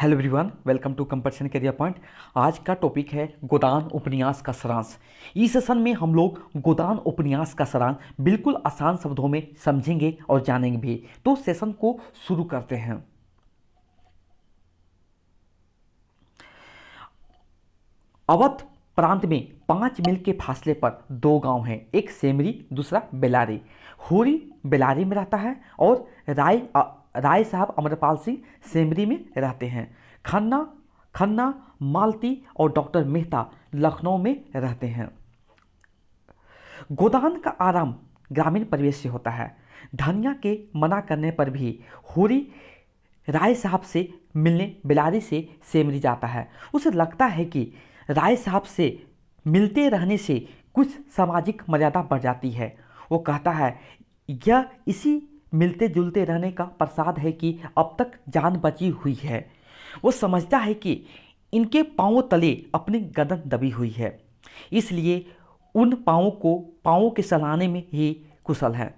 Hello everyone, welcome to competition career point. आज का topic है गोदान उपन्यास का सारांश। इस सेशन में हम लोग गोदान उपन्यास का सारांश बिल्कुल आसान शब्दों में समझेंगे और जानेंगे भी। तो सेशन को शुरू करते हैं। अवध प्रांत में 5 मील के फासले पर दो गांव हैं, एक सेमरी दूसरा बेलारी। होरी बेलारी में रहता है और राय साहब अमरपाल सिंह सेमरी में रहते हैं। खन्ना खन्ना मालती और डॉक्टर मेहता लखनऊ में रहते हैं। गोदान का आराम ग्रामीण परिवेश से होता है। धनिया के मना करने पर भी होरी राय साहब से मिलने बेलारी से सेमरी जाता है। उसे लगता है कि राय साहब से मिलते रहने से कुछ सामाजिक मर्यादा बढ़ जाती है। वो कहता है यह इसी मिलते जुलते रहने का प्रसाद है कि अब तक जान बची हुई है। वो समझता है कि इनके पांवों तले अपनी गर्दन दबी हुई है, इसलिए उन पांवों के सहलाने में ही कुशल है।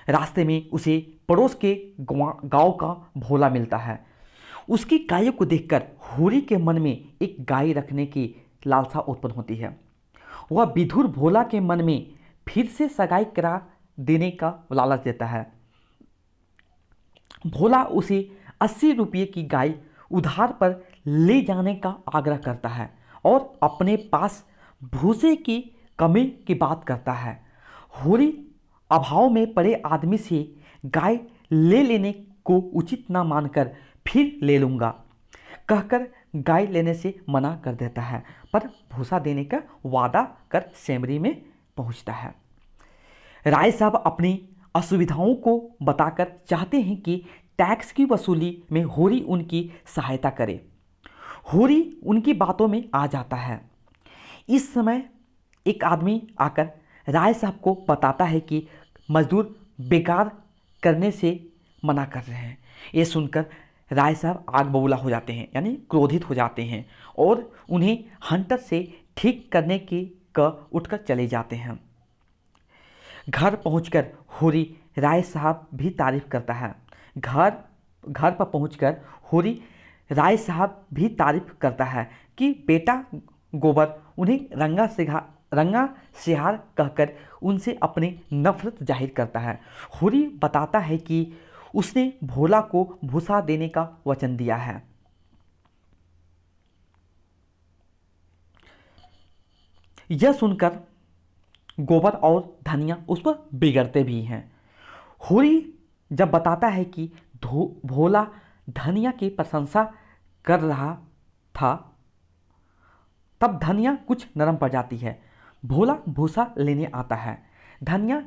रास्ते में उसे पड़ोस के गांव का भोला मिलता है। उसकी गायों को देखकर होरी के मन में एक गाय रखने की लालसा उत्पन्न होती है। वह विधुर भोला के मन में फिर से सगाई करा देने का लालच देता है। भोला उसे 80 रुपये की गाय उधार पर ले जाने का आग्रह करता है और अपने पास भूसे की कमी की बात करता है। होरी अभाव में पड़े आदमी से गाय ले लेने को उचित न मानकर फिर ले लूँगा कहकर गाय लेने से मना कर देता है, पर भूसा देने का वादा कर सेमरी में पहुंचता है। राय साहब अपनी असुविधाओं को बताकर चाहते हैं कि टैक्स की वसूली में होरी उनकी सहायता करे। होरी उनकी बातों में आ जाता है। इस समय एक आदमी आकर राय साहब को बताता है कि मजदूर बेकार करने से मना कर रहे हैं। ये सुनकर राय साहब आग बबूला हो जाते हैं, यानी क्रोधित हो जाते हैं और उन्हें हंटर से ठीक करने की उठकर चले जाते हैं। घर पहुंचकर होरी राय साहब भी तारीफ करता है। घर पर पहुंचकर होरी राय साहब भी तारीफ करता है कि बेटा गोबर उन्हें रंगा सिहार कहकर उनसे अपनी नफरत जाहिर करता है। होरी बताता है कि उसने भोला को भूसा देने का वचन दिया है। यह सुनकर गोबर और धनिया उस पर बिगड़ते भी हैं। होरी जब बताता है कि भोला धनिया की प्रशंसा कर रहा था, तब धनिया कुछ नरम पड़ जाती है। भोला भूसा लेने आता है। धनिया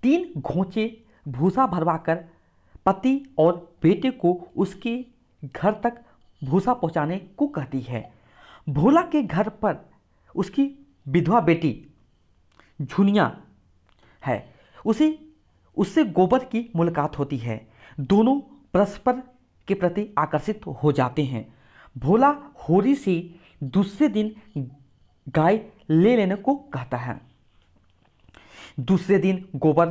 3 घोंचे भूसा भरवाकर पति और बेटे को उसके घर तक भूसा पहुंचाने को कहती है। भोला के घर पर उसकी विधवा बेटी झुनिया है। उससे गोबर की मुलाकात होती है। दोनों परस्पर के प्रति आकर्षित हो जाते हैं। भोला होरी से दूसरे दिन गाय ले लेने को कहता है। दूसरे दिन गोबर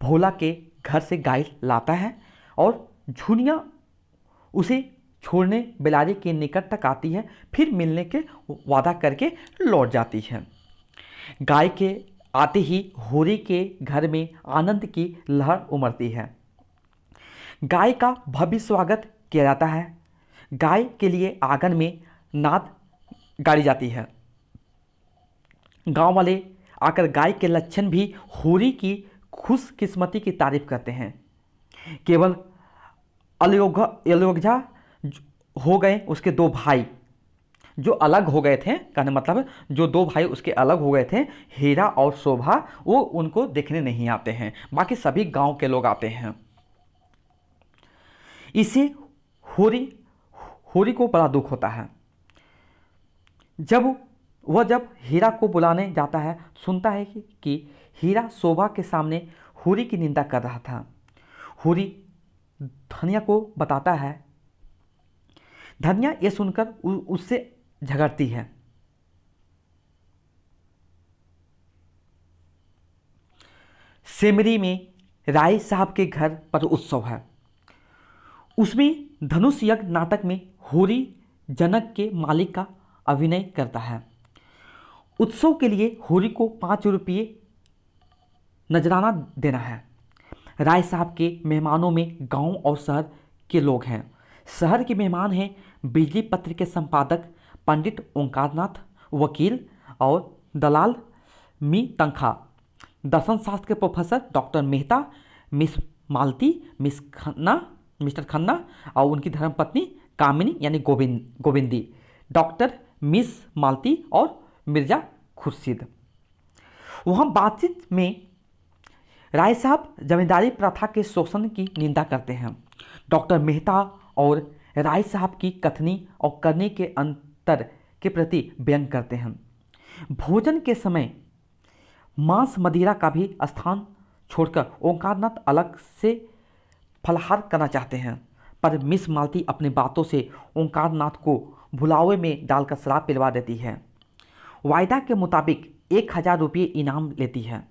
भोला के घर से गाय लाता है और झुनिया उसे छोड़ने बेलारी के निकट तक आती है, फिर मिलने के वादा करके लौट जाती है। गाय के आते ही होरी के घर में आनंद की लहर उमड़ती है। गाय का भव्य स्वागत किया जाता है। गाय के लिए आंगन में नाद गाड़ी जाती है। गांव वाले आकर गाय के लक्षण भी होरी की खुशकिस्मती की तारीफ करते हैं। केवल अयोग्या हो गए उसके 2 भाई जो अलग हो गए थे, कहने मतलब जो 2 भाई उसके अलग हो गए थे, हीरा और शोभा, वो उनको देखने नहीं आते हैं। बाकी सभी गांव के लोग आते हैं। इसे होरी को बड़ा दुख होता है। जब हीरा को बुलाने जाता है, सुनता है कि हीरा शोभा के सामने होरी की निंदा कर रहा था। होरी धनिया को बताता है। धनिया ये सुनकर उससे झगड़ती है। सेमरी में राय साहब के घर पर उत्सव है। उसमें धनुष यज्ञ नाटक में होरी जनक के मालिक का अभिनय करता है। उत्सव के लिए होरी को 5 रुपये नजराना देना है। राय साहब के मेहमानों में गांव और शहर के लोग हैं। शहर के मेहमान हैं बिजली पत्र के संपादक पंडित ओंकारनाथ, वकील और दलाल मी तंखा, दर्शन शास्त्र के प्रोफेसर डॉक्टर मेहता, मिस मालती, मिस्टर खन्ना और उनकी धर्मपत्नी कामिनी यानी गोविंदी, डॉक्टर मिस मालती और मिर्जा खुर्शीद। वहाँ बातचीत में राय साहब जमींदारी प्रथा के शोषण की निंदा करते हैं। डॉक्टर मेहता और राय साहब की कथनी और करने के अंतर के प्रति व्यंग करते हैं। भोजन के समय मांस मदिरा का भी स्थान छोड़कर ओंकारनाथ अलग से फलाहार करना चाहते हैं, पर मिस मालती अपनी बातों से ओंकारनाथ को भुलावे में डालकर शराब पिलवा देती है। वायदा के मुताबिक 1000 रुपये इनाम लेती है।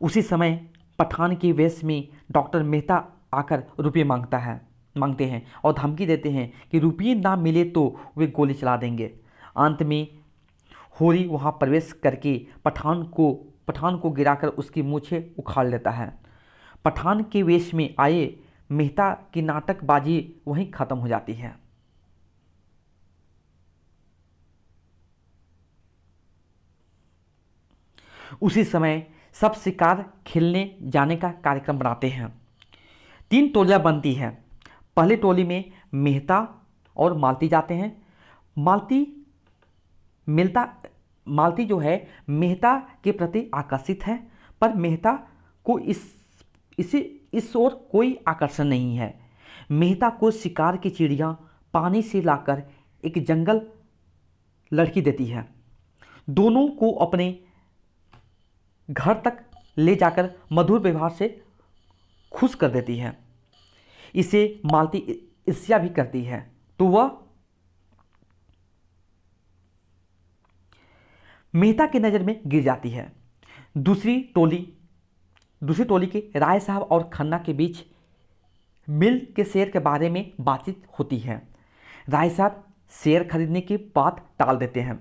उसी समय पठान के वेश में डॉक्टर मेहता आकर रुपये मांगते हैं और धमकी देते हैं कि रुपये ना मिले तो वे गोली चला देंगे। अंत में होरी वहां प्रवेश करके पठान को गिराकर उसकी मूछें उखाड़ लेता है। पठान के वेश में आए मेहता की नाटकबाजी वहीं खत्म हो जाती है। उसी समय सब शिकार खेलने जाने का कार्यक्रम बनाते हैं। 3 टोलियां बनती हैं। पहली टोली में मेहता और मालती जाते हैं। मालती जो है मेहता के प्रति आकर्षित है, पर मेहता को इस ओर कोई आकर्षण नहीं है। मेहता को शिकार की चिड़ियाँ पानी से लाकर एक जंगल लड़की देती है। दोनों को अपने घर तक ले जाकर मधुर व्यवहार से खुश कर देती है। इसे मालती ईर्ष्या भी करती है, तो वह मेहता की नज़र में गिर जाती है। दूसरी टोली के राय साहब और खन्ना के बीच मिल के शेयर के बारे में बातचीत होती है। राय साहब शेयर खरीदने की बात टाल देते हैं।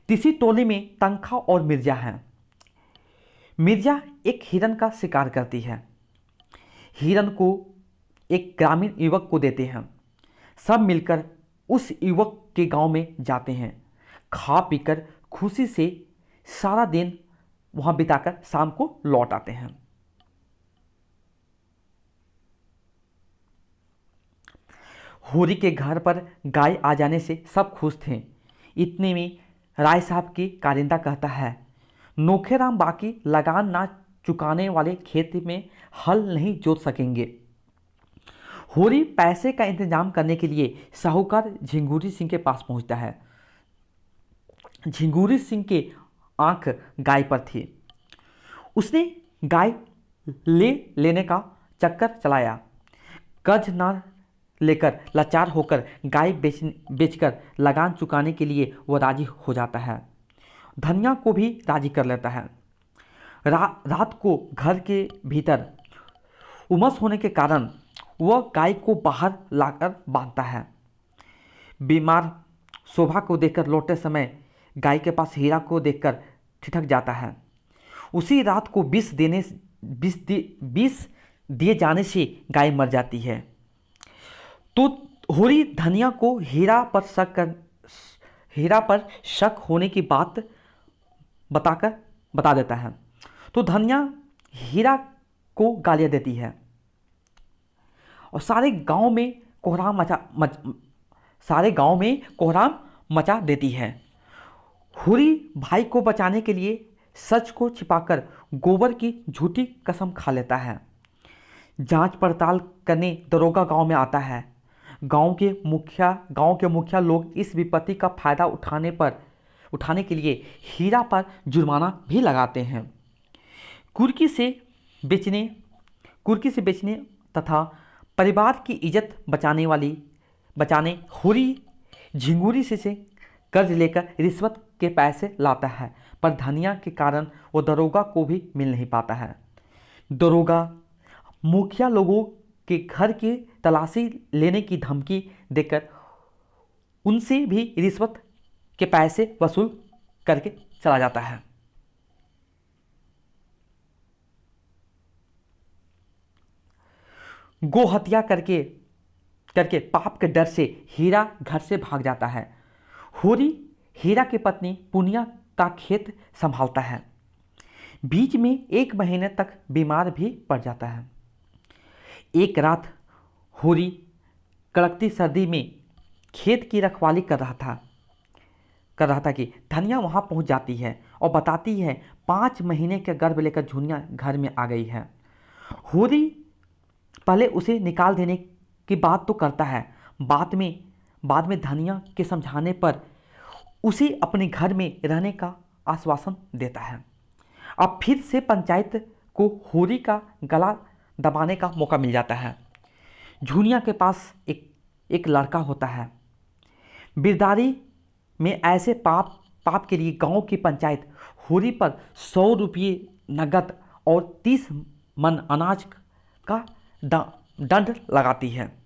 तीसरी टोली में तंखा और मिर्जा हैं। मिर्जा एक हिरन का शिकार करती है। हिरन को एक ग्रामीण युवक को देते हैं। सब मिलकर उस युवक के गांव में जाते हैं। खा पीकर खुशी से सारा दिन वहां बिताकर शाम को लौट आते हैं। होरी के घर पर गाय आ जाने से सब खुश थे। इतने में राय साहब की कारिंदा कहता है, नोखेराम बाकी लगान ना चुकाने वाले खेत में हल नहीं जोत सकेंगे। होरी पैसे का इंतजाम करने के लिए साहूकार झिंगुरी सिंह के पास पहुंचता है। झिंगुरी सिंह के आंख गाय पर थी। उसने गाय लेने का चक्कर चलाया। कर्ज न लेकर लाचार होकर गाय बेचकर लगान चुकाने के लिए वह राजी हो जाता है। धनिया को भी राजी कर लेता है। रात को घर के भीतर उमस होने के कारण वह गाय को बाहर लाकर बांधता है। बीमार शोभा को देखकर लौटते समय गाय के पास हीरा को देखकर ठिठक जाता है। उसी रात को विष दिए जाने से गाय मर जाती है। तो होरी धनिया को हीरा पर शक होने की बात बता देता है। तो धनिया हीरा को गालियां देती है और सारे गांव में कोहराम मचा देती है। होरी भाई को बचाने के लिए सच को छिपाकर गोबर की झूठी कसम खा लेता है। जांच पड़ताल करने दरोगा गांव में आता है। गांव के मुखिया लोग इस विपत्ति का फायदा उठाने के लिए हीरा पर जुर्माना भी लगाते हैं। कुर्की से बेचने तथा परिवार की इज्जत बचाने होरी झिंगुरी से कर्ज लेकर रिश्वत के पैसे लाता है, पर धनिया के कारण वो दरोगा को भी मिल नहीं पाता है। दरोगा, मुखिया लोगों के घर की तलाशी लेने की धमकी देकर उनसे भी रिश्वत के पैसे वसूल करके चला जाता है। गो हत्या करके करके पाप के डर से हीरा घर से भाग जाता है। होरी हीरा की पत्नी पुनिया का खेत संभालता है। बीच में 1 महीने तक बीमार भी पड़ जाता है। एक रात होरी कड़कती सर्दी में खेत की रखवाली कर रहा था कि धनिया वहां पहुंच जाती है और बताती है 5 महीने के गर्भ लेकर झुनिया घर में आ गई है। होरी पहले उसे निकाल देने की बात तो करता है, बाद में धनिया के समझाने पर उसे अपने घर में रहने का आश्वासन देता है। अब फिर से पंचायत को होरी का गला दबाने का मौका मिल जाता है। झुनिया के पास एक लड़का होता है। बिरदारी में ऐसे पाप के लिए गांव की पंचायत होरी पर 100 रुपये नगद और 30 मन अनाज का दंड लगाती है।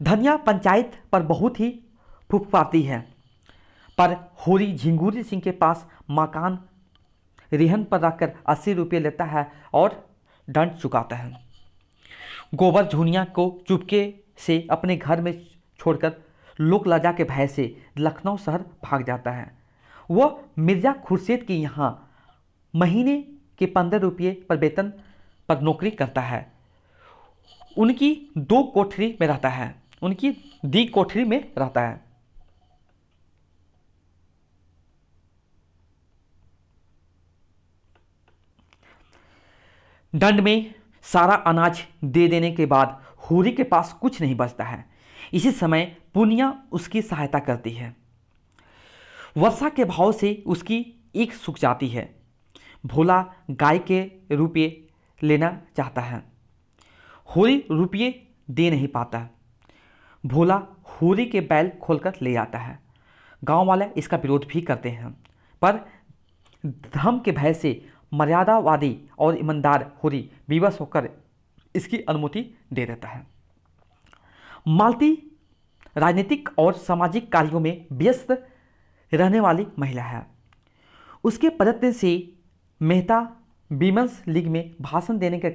धनिया पंचायत पर बहुत ही फुफकारती है, पर होरी झिंगुरी सिंह के पास मकान रेहन पर रखकर 80 रुपये लेता है और दंड चुकाता है। गोबर झुनिया को चुपके से अपने घर में छोड़कर लोक लज्जा के भय से लखनऊ शहर भाग जाता है। वह मिर्जा खुर्शीद के यहाँ महीने के 15 रुपये पर वेतन पर नौकरी करता है। उनकी दी कोठरी में रहता है। दंड में सारा अनाज दे देने के बाद होरी के पास कुछ नहीं बचता है। इसी समय पुनिया उसकी सहायता करती है। वर्षा के भाव से उसकी ईख सूख जाती है। भोला गाय के रुपये लेना चाहता है। होरी रुपये दे नहीं पाता। भोला होरी के बैल खोलकर ले आता है। गांव वाले इसका विरोध भी करते हैं, पर धर्म के भय से मर्यादावादी और ईमानदार होरी विवश होकर इसकी अनुमति दे देता है। मालती राजनीतिक और सामाजिक कार्यों में व्यस्त रहने वाली महिला है। उसके प्रयत्न से मेहता वीमेंस लीग में भाषण देने के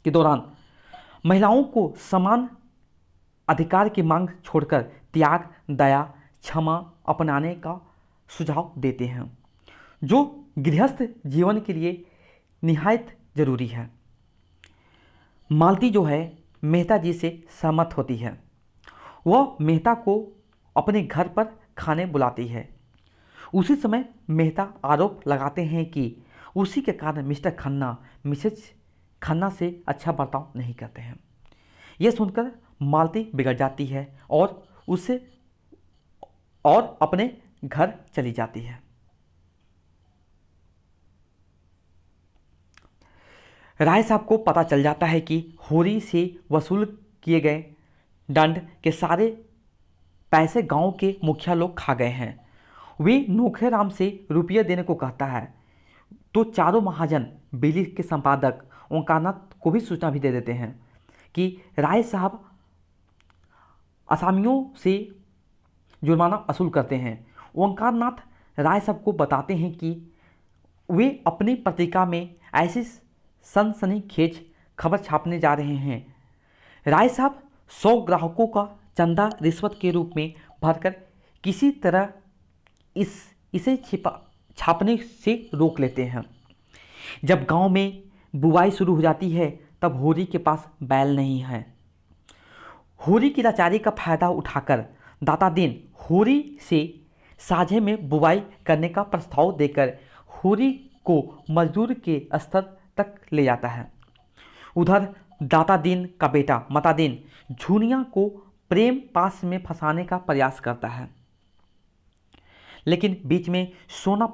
दौरान महिलाओं को समान अधिकार की मांग छोड़कर त्याग, दया, क्षमा अपनाने का सुझाव देते हैं, जो गृहस्थ जीवन के लिए निहायत जरूरी है। मालती जो है मेहता जी से सहमत होती है। वह मेहता को अपने घर पर खाने बुलाती है। उसी समय मेहता आरोप लगाते हैं कि उसी के कारण मिस्टर खन्ना मिसेज खन्ना से अच्छा बर्ताव नहीं करते हैं। यह सुनकर मालती बिगड़ जाती है और अपने घर चली जाती है। राय साहब को पता चल जाता है कि होरी से वसूल किए गए दंड के सारे पैसे गांव के मुखिया लोग खा गए हैं। वे नोखेराम से रुपये देने को कहता है, तो चारों महाजन बिजली के संपादक ओंकारनाथ को भी सूचना भी दे देते हैं कि राय साहब आसामियों से जुर्माना वसूल करते हैं। ओंकारनाथ राय साहब को बताते हैं कि वे अपनी पत्रिका में ऐसी सनसनीखेज खबर छापने जा रहे हैं। राय साहब 100 ग्राहकों का चंदा रिश्वत के रूप में भरकर किसी तरह इसे छापने से रोक लेते हैं। जब गांव में बुवाई शुरू हो जाती है तब होरी के पास बैल नहीं है। होरी की लाचारी का फायदा उठाकर दाता दीन होरी से साझे में बुवाई करने का प्रस्ताव देकर होरी को मजदूर के स्तर तक ले जाता है। उधर दाता दीन का बेटा मता दीन झुनिया को प्रेम पास में फंसाने का प्रयास करता है, लेकिन बीच में सोना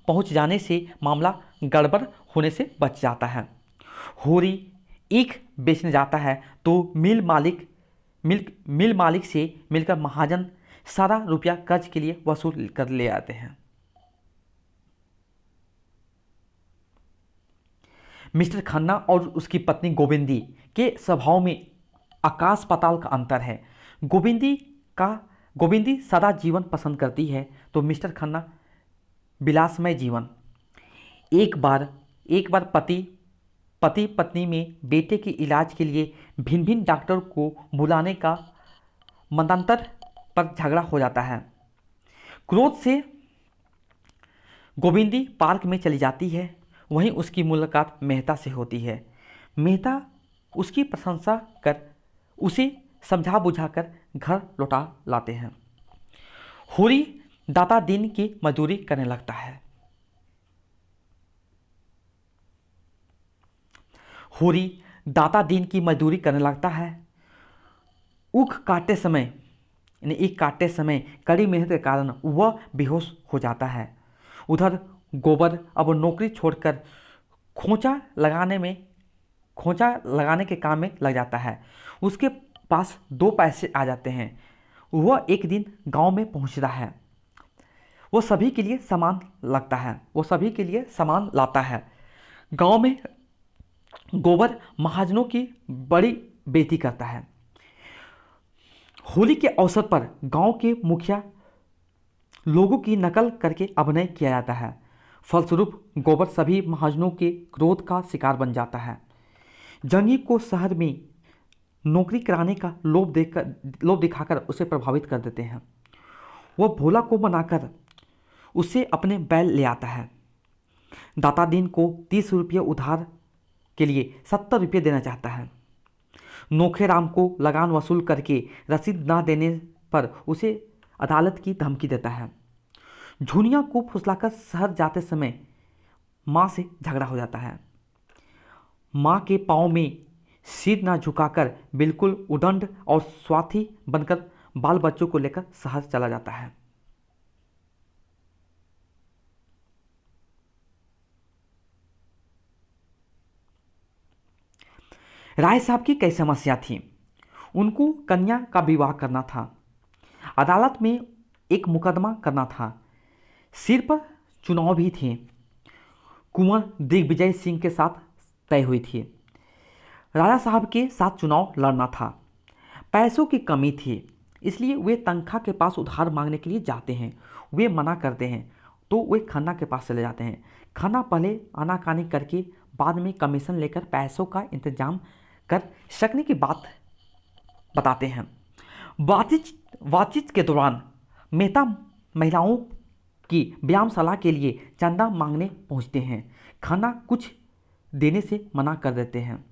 पहुंच जाने से मामला गड़बड़ होने से बच जाता है। होरी ईख बेचने जाता है तो मिल मालिक से मिलकर महाजन सारा रुपया कर्ज के लिए वसूल कर ले आते हैं। मिस्टर खन्ना और उसकी पत्नी गोविंदी के स्वभाव में आकाश पाताल का अंतर है। गोविंदी सदा जीवन पसंद करती है तो मिस्टर खन्ना विलासमय जीवन। एक बार पति पत्नी में बेटे के इलाज के लिए भिन्न भिन्न डॉक्टर को बुलाने का मतांतर पर झगड़ा हो जाता है। क्रोध से गोविंदी पार्क में चली जाती है। वहीं उसकी मुलाकात मेहता से होती है। मेहता उसकी प्रशंसा कर उसे समझा बुझाकर घर लौटा लाते हैं। होरी दाता दिन की मजदूरी करने लगता है। होरी दाता दिन की मजदूरी करने लगता है। ऊख काटते समय कड़ी मेहनत के कारण वह बेहोश हो जाता है। उधर गोबर अब नौकरी छोड़कर खोंचा लगाने के काम में लग जाता है। उसके पास 2 पैसे आ जाते हैं। वह एक दिन गांव में पहुंचता है। वो सभी के लिए सामान लाता है। गांव में गोबर महाजनों की बड़ी बेइज्जती करता है। होली के अवसर पर गांव के मुखिया लोगों की नकल करके अभिनय किया जाता है। फलस्वरूप गोबर सभी महाजनों के क्रोध का शिकार बन जाता है। जंगी को शहर में नौकरी कराने का लोभ दिखाकर उसे प्रभावित कर देते हैं। वह भोला को मनाकर उसे अपने बैल ले आता है। दाता दिन को 30 रुपये उधार के लिए 70 रुपये देना चाहता है। नोखेराम को लगान वसूल करके रसीद न देने पर उसे अदालत की धमकी देता है। झुनिया को फुसलाकर शहर जाते समय माँ से झगड़ा हो जाता है। माँ के पाँव में सिर न झुकाकर बिल्कुल उदंड और स्वार्थी बनकर बाल बच्चों को लेकर शहर चला जाता है। राय साहब की कई समस्या थी। उनको कन्या का विवाह करना था, अदालत में एक मुकदमा करना था, सिर पर चुनाव भी थे। कुंवर दिग्विजय सिंह के साथ तय हुई थी। राजा साहब के साथ चुनाव लड़ना था। पैसों की कमी थी, इसलिए वे तनख्वाह के पास उधार मांगने के लिए जाते हैं। वे मना करते हैं तो वे खन्ना के पास चले जाते हैं। खन्ना पहले आनाकानी करके बाद में कमीशन लेकर पैसों का इंतजाम कर सकने की बात बताते हैं। बातचीत के दौरान मेहता महिलाओं की व्यायामशाला के लिए चंदा मांगने पहुंचते हैं। खन्ना कुछ देने से मना कर देते हैं।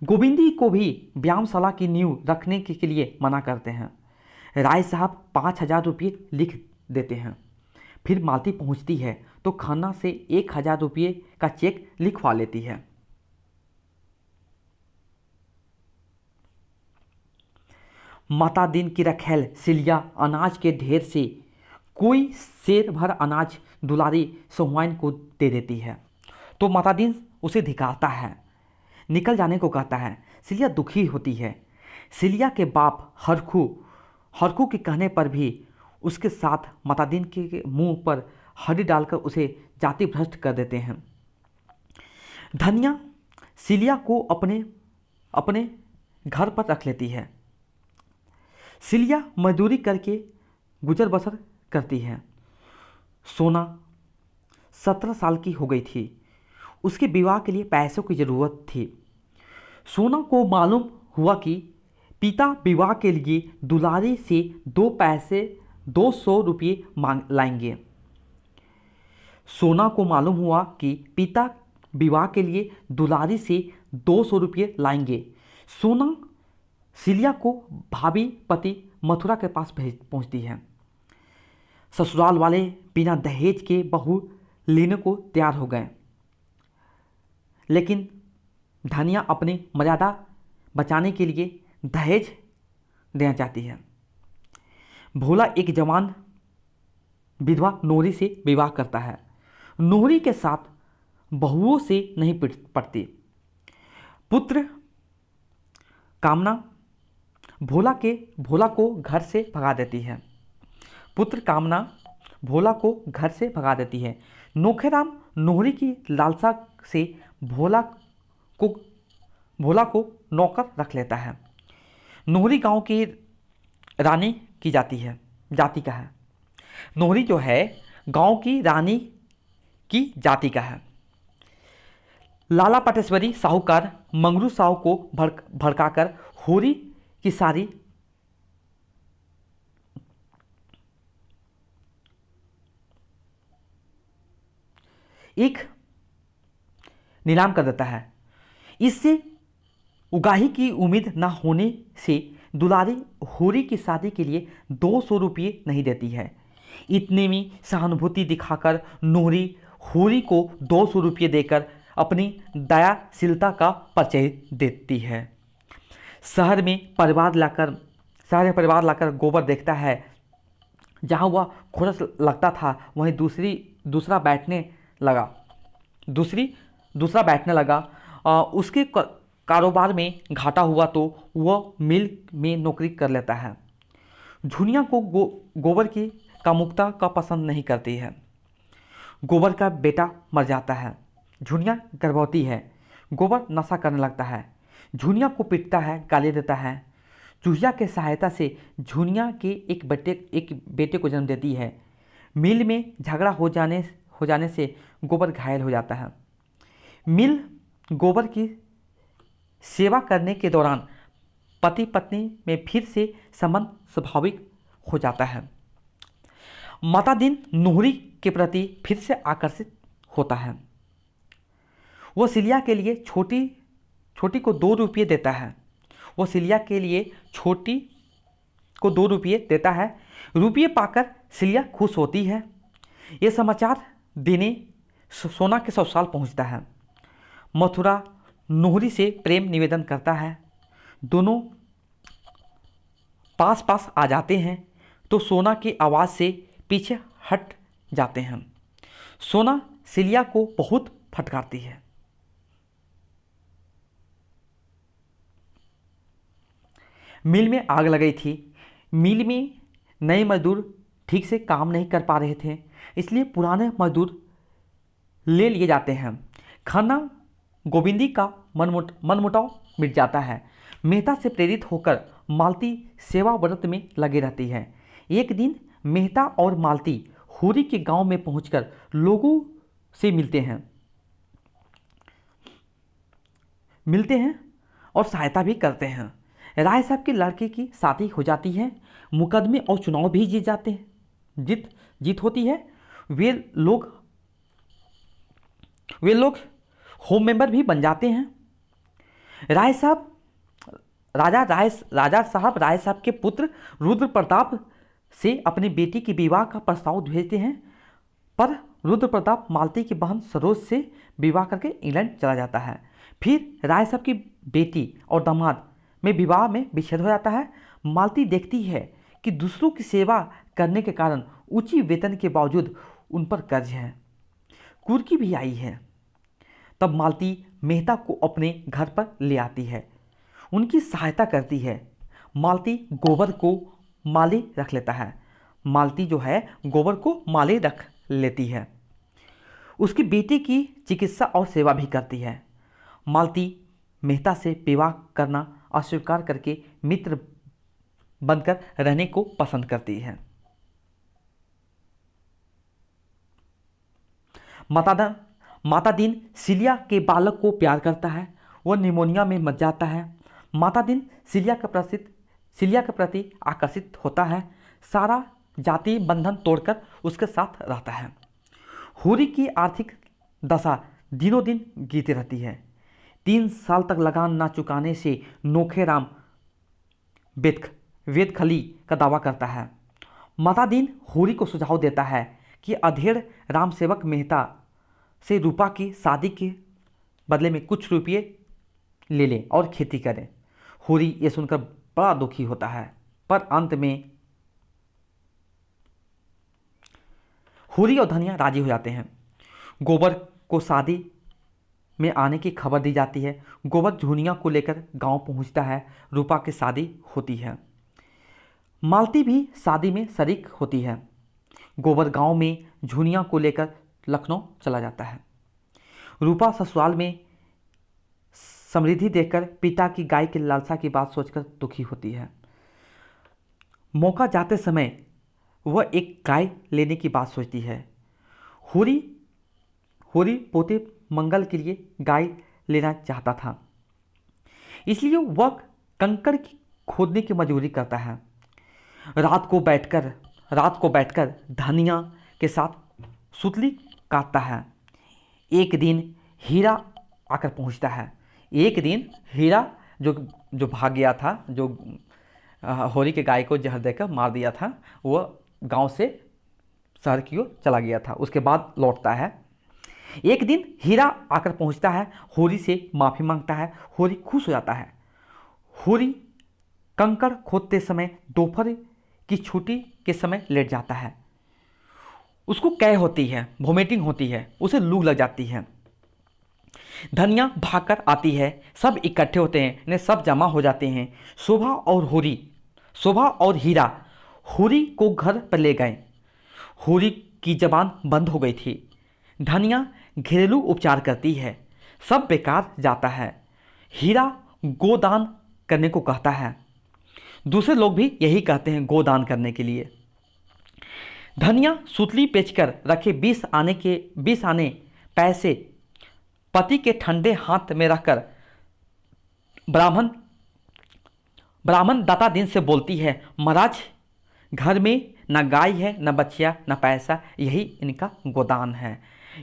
गोविंदी को भी व्यायामशाला की नींव रखने के लिए मना करते हैं। राय साहब 5000 रुपये लिख देते हैं। फिर मालती पहुंचती है तो खन्ना से 1000 रुपये का चेक लिखवा लेती है। माता दिन की रखेल सिलिया अनाज के ढेर से कोई सेर भर अनाज दुलारी सोहवाइन को दे देती है तो माता दिन उसे धिकारता है, निकल जाने को कहता है। सिलिया दुखी होती है। सिलिया के बाप हरखू के कहने पर भी उसके साथ माता दिन के मुंह पर हड्डी डालकर उसे जाति भ्रष्ट कर देते हैं। धनिया सिलिया को अपने घर पर रख लेती है। सिलिया मजदूरी करके गुजर बसर करती है। सोना 17 साल की हो गई थी। उसके विवाह के लिए पैसों की ज़रूरत थी। सोना को मालूम हुआ कि पिता विवाह के लिए दुलारी से 200 रुपये मांग लाएंगे। सोना को मालूम हुआ कि पिता विवाह के लिए दुलारी से 200 रुपये लाएंगे। सोना सिलिया को भाभी पति मथुरा के पास पहुंचती है। ससुराल वाले बिना दहेज के बहू लेने को तैयार हो गए, लेकिन धनिया अपनी मर्यादा बचाने के लिए दहेज देना चाहती है। भोला एक जवान विधवा नोहरी से विवाह करता है। नोहरी के साथ बहुओं से नहीं पड़ती। पुत्र कामना भोला को घर से भगा देती है। नोखेराम नोहरी की लालसा से भोला को भोला को नौकर रख लेता है। नोहरी गांव की रानी की जाति का है। नोहरी जो है गांव की रानी की जाति का है। लाला पटेश्वरी साहूकार मंगरू साहू को भड़काकर होरी की सारी एक नीलाम कर देता है। इससे उगाही की उम्मीद न होने से दुलारी होरी की शादी के लिए 200 रुपये नहीं देती है। इतने में सहानुभूति दिखाकर नोहरी होरी को 200 रुपये देकर अपनी दयाशीलता का परिचय देती है। शहर में परिवार लाकर गोबर देखता है। जहाँ वह खुरस लगता था वहीं दूसरा बैठने लगा। उसके कारोबार में घाटा हुआ तो वह मिल में नौकरी कर लेता है। झुनिया को गोबर की कामुकता का पसंद नहीं करती है। गोबर का बेटा मर जाता है। झुनिया गर्भवती है। गोबर नशा करने लगता है। झुनिया को पीटता है, गाली देता है। चूहिया के सहायता से झुनिया के एक बेटे को जन्म देती है। मिल में झगड़ा हो जाने से गोबर घायल हो जाता है। मिल गोबर की सेवा करने के दौरान पति पत्नी में फिर से संबंध स्वाभाविक हो जाता है। माता दिन नोहरी के प्रति फिर से आकर्षित होता है। वह सिलिया के लिए छोटी को 2 रुपये देता है। वह सिलिया के लिए छोटी को 2 रुपये देता है। रुपये पाकर सिलिया खुश होती है। ये समाचार देने सोना के ससुराल पहुंचता है। मथुरा नोहरी से प्रेम निवेदन करता है। दोनों पास आ जाते हैं तो सोना की आवाज़ से पीछे हट जाते हैं। सोना सिलिया को बहुत फटकारती है। मिल में आग लग गई थी। मिल में नए मजदूर ठीक से काम नहीं कर पा रहे थे, इसलिए पुराने मजदूर ले लिए जाते हैं। खन्ना गोविंदी का मनमुटाव मिट जाता है। मेहता से प्रेरित होकर मालती सेवा व्रत में लगी रहती है। एक दिन मेहता और मालती होरी के गांव में पहुंचकर लोगों से मिलते हैं और सहायता भी करते हैं। राय साहब के लड़के की शादी हो जाती है। मुकदमे और चुनाव भी जीत होती है। वे लोग होम मेंबर भी बन जाते हैं। राय साहब के पुत्र रुद्र प्रताप से अपनी बेटी की विवाह का प्रस्ताव भेजते हैं, पर रुद्र प्रताप मालती की बहन सरोज से विवाह करके इंग्लैंड चला जाता है। फिर राय साहब की बेटी और दामाद में विवाह में विच्छेद हो जाता है। मालती देखती है कि दूसरों की सेवा करने के कारण ऊंची वेतन के बावजूद उन पर कर्ज है। कुर्की भी आई है। तब मालती मेहता को अपने घर पर ले आती है, उनकी सहायता करती है। मालती गोबर को माली रख लेता है। मालती जो है गोबर को माली रख लेती है। उसकी बेटे की चिकित्सा और सेवा भी करती है। मालती मेहता से विवाह करना अस्वीकार करके मित्र बनकर रहने को पसंद करती है। माता दिन सिलिया के बालक को प्यार करता है। वह निमोनिया में मर जाता है। माता दिन सिलिया के प्रति आकर्षित होता है। सारा जाति बंधन तोड़कर उसके साथ रहता है। होरी की आर्थिक दशा दिनों दिन गिरती रहती है। 3 साल तक लगान न चुकाने से नोखेराम वेदखली का दावा करता है। माता दिन होरी को सुझाव देता है कि अधेड़ राम सेवक मेहता से रूपा की शादी के बदले में कुछ रुपये ले लें और खेती करें। होरी ये सुनकर बड़ा दुखी होता है, पर अंत में होरी और धनिया राजी हो जाते हैं। गोबर को शादी में आने की खबर दी जाती है। गोबर झुनिया को लेकर गांव पहुंचता है। रूपा की शादी होती है। मालती भी शादी में शरीक होती है। गोबर गांव में झुनिया को लेकर लखनऊ चला जाता है। रूपा ससुराल में समृद्धि देखकर पिता की गाय की लालसा की बात सोचकर दुखी होती है। मौका जाते समय वह एक गाय लेने की बात सोचती है। होरी होरी पोते मंगल के लिए गाय लेना चाहता था, इसलिए वह कंकड़ की खोदने की मजबूरी करता है। रात को बैठकर धनिया के साथ सुतली काटता है। एक दिन हीरा आकर पहुंचता है। एक दिन हीरा जो जो भाग गया था, जो होरी के गाय को जहर देकर मार दिया था, वह गांव से शहर की ओर चला गया था। उसके बाद लौटता है। एक दिन हीरा आकर पहुंचता है, होरी से माफ़ी मांगता है। होरी खुश हो जाता है। होरी कंकड़ खोदते समय दोपहर की छुट्टी के समय लेट जाता है। उसको कै होती है, वोमिटिंग होती है, उसे लू लग जाती है। धनिया भागकर आती है, सब इकट्ठे होते हैं, इन्हें सब जमा हो जाते हैं। शोभा और हीरा होरी को घर पर ले गए। होरी की जबान बंद हो गई थी। धनिया घरेलू उपचार करती है, सब बेकार जाता है। हीरा गोदान करने को कहता है। दूसरे लोग भी यही कहते हैं गोदान करने के लिए। धनिया सुतली बेचकर रखे 20 आने पैसे पति के ठंडे हाथ में रखकर ब्राह्मण दाता दिन से बोलती है, महाराज घर में न गाय है, न बच्चिया, न पैसा, यही इनका गोदान है।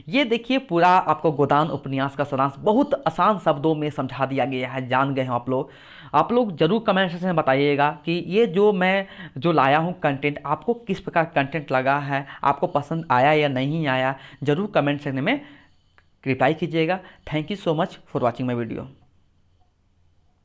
ये देखिए पूरा आपको गोदान उपन्यास का सारांश बहुत आसान शब्दों में समझा दिया गया है। जान गए हैं आप लोग जरूर कमेंट सेक्शन में बताइएगा कि ये जो मैं जो लाया हूँ कंटेंट, आपको किस प्रकार कंटेंट लगा है, आपको पसंद आया या नहीं आया, ज़रूर कमेंट सेक्शन में रिप्लाई कीजिएगा। Thank you so much for watching my video.